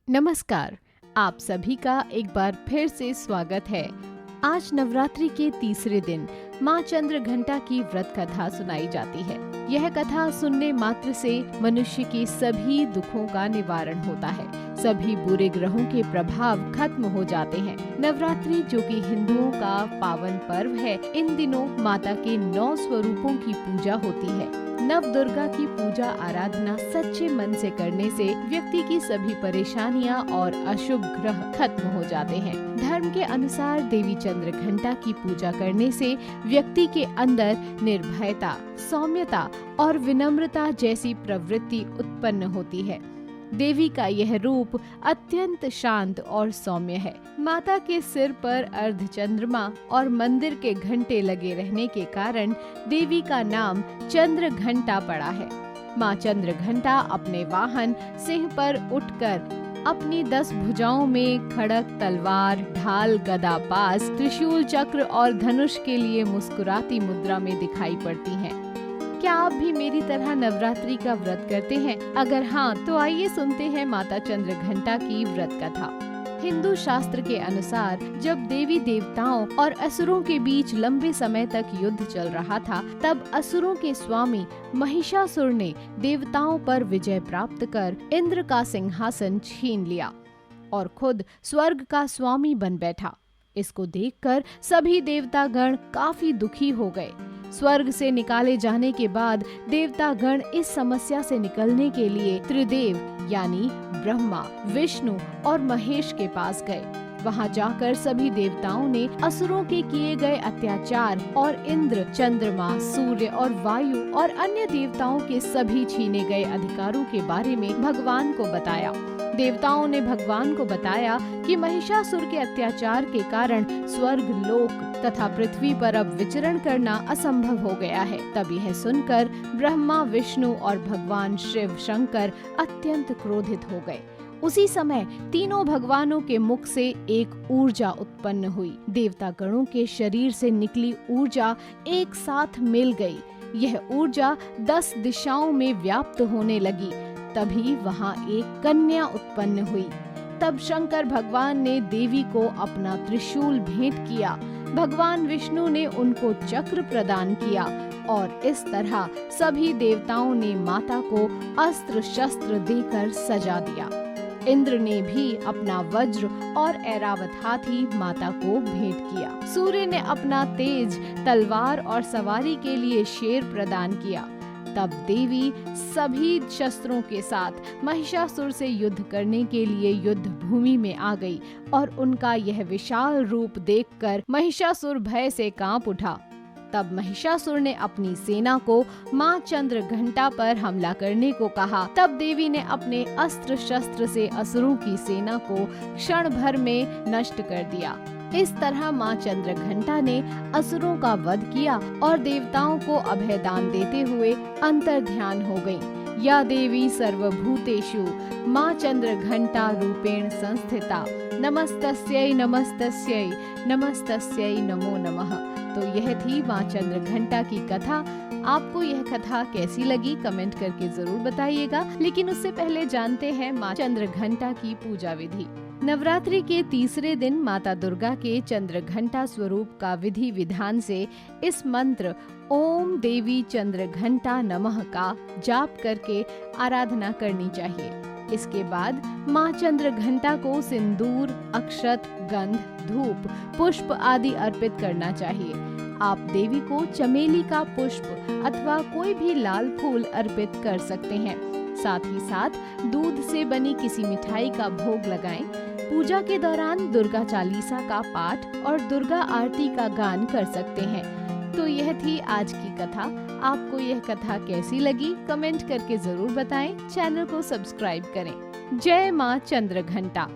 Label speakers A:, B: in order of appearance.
A: नमस्कार। आप सभी का एक बार फिर से स्वागत है। आज नवरात्रि के तीसरे दिन माँ चंद्रघंटा की व्रत कथा सुनाई जाती है। यह कथा सुनने मात्र से मनुष्य के सभी दुखों का निवारण होता है, सभी बुरे ग्रहों के प्रभाव खत्म हो जाते हैं। नवरात्रि जो कि हिंदुओं का पावन पर्व है, इन दिनों माता के 9 स्वरूपों की पूजा होती है। नव दुर्गा की पूजा आराधना सच्चे मन से करने से व्यक्ति की सभी परेशानियां और अशुभ ग्रह खत्म हो जाते हैं। धर्म के अनुसार देवी चंद्रघंटा की पूजा करने से व्यक्ति के अंदर निर्भयता, सौम्यता और विनम्रता जैसी प्रवृत्ति उत्पन्न होती है। देवी का यह रूप अत्यंत शांत और सौम्य है। माता के सिर पर अर्धचंद्रमा और मंदिर के घंटे लगे रहने के कारण देवी का नाम चंद्रघंटा पड़ा है। माँ चंद्रघंटा अपने वाहन सिंह पर उठकर अपनी 10 भुजाओं में खड़ग, तलवार, ढाल, गदा, पास, त्रिशूल, चक्र और धनुष के लिए मुस्कुराती मुद्रा में दिखाई पड़ती हैं। क्या आप भी मेरी तरह नवरात्रि का व्रत करते हैं? अगर हाँ, तो आइए सुनते हैं माता चंद्रघंटा की व्रत कथा। हिंदू शास्त्र के अनुसार जब देवी देवताओं और असुरों के बीच लंबे समय तक युद्ध चल रहा था, तब असुरों के स्वामी महिषासुर ने देवताओं पर विजय प्राप्त कर इंद्र का सिंहासन छीन लिया और खुद स्वर्ग का स्वामी बन बैठा। इसको देखकर सभी देवतागण काफी दुखी हो गए। स्वर्ग से निकाले जाने के बाद देवतागण इस समस्या से निकलने के लिए त्रिदेव यानी ब्रह्मा, विष्णु और महेश के पास गए। वहां जाकर सभी देवताओं ने असुरों के किए गए अत्याचार और इंद्र, चंद्रमा, सूर्य और वायु और अन्य देवताओं के सभी छीने गए अधिकारों के बारे में भगवान को बताया। देवताओं ने भगवान को बताया कि महिषासुर के अत्याचार के कारण स्वर्ग लोक तथा पृथ्वी पर अब विचरण करना असंभव हो गया है। तब यह सुनकर ब्रह्मा, विष्णु और भगवान शिव शंकर अत्यंत क्रोधित हो गए। उसी समय तीनों भगवानों के मुख से एक ऊर्जा उत्पन्न हुई। देवता गणों के शरीर से निकली ऊर्जा एक साथ मिल गई। यह ऊर्जा 10 दिशाओं में व्याप्त होने लगी। तभी वहाँ एक कन्या उत्पन्न हुई। तब शंकर भगवान ने देवी को अपना त्रिशूल भेंट किया। भगवान विष्णु ने उनको चक्र प्रदान किया और इस तरह सभी देवताओं ने माता को अस्त्र शस्त्र देकर सजा दिया। इंद्र ने भी अपना वज्र और ऐरावत हाथी माता को भेंट किया। सूर्य ने अपना तेज, तलवार और सवारी के लिए शेर प्रदान किया। तब देवी सभी शस्त्रों के साथ महिषासुर से युद्ध करने के लिए युद्ध भूमि में आ गई और उनका यह विशाल रूप देखकर महिषासुर भय से कांप उठा। तब महिषासुर ने अपनी सेना को माँ चंद्रघंटा पर हमला करने को कहा। तब देवी ने अपने अस्त्र शस्त्र से असुरों की सेना को क्षण भर में नष्ट कर दिया। इस तरह माँ चंद्रघंटा ने असुरों का वध किया और देवताओं को अभयदान देते हुए अंतर्ध्यान हो गयी। या देवी सर्वभूतेषु माँ चंद्रघंटा रूपेण संस्थिता, नमस्तस्यै नमस्तस्यै नमस्तस्यै नमो नमः। तो यह थी माँ चंद्रघंटा की कथा। आपको यह कथा कैसी लगी कमेंट करके जरूर बताइएगा। लेकिन उससे पहले जानते हैं माँ चंद्रघंटा की पूजा विधि। नवरात्रि के तीसरे दिन माता दुर्गा के चंद्रघंटा स्वरूप का विधि विधान से इस मंत्र ओम देवी चंद्रघंटा नमः का जाप करके आराधना करनी चाहिए। इसके बाद माँ चंद्रघंटा को सिंदूर, अक्षत, गंध, धूप, पुष्प आदि अर्पित करना चाहिए। आप देवी को चमेली का पुष्प अथवा कोई भी लाल फूल अर्पित कर सकते हैं। साथ ही साथ दूध से बनी किसी मिठाई का भोग लगाएं। पूजा के दौरान दुर्गा चालीसा का पाठ और दुर्गा आरती का गान कर सकते हैं। तो यह थी आज की कथा। आपको यह कथा कैसी लगी कमेंट करके जरूर बताएं। चैनल को सब्सक्राइब करें। जय माँ चंद्रघंटा।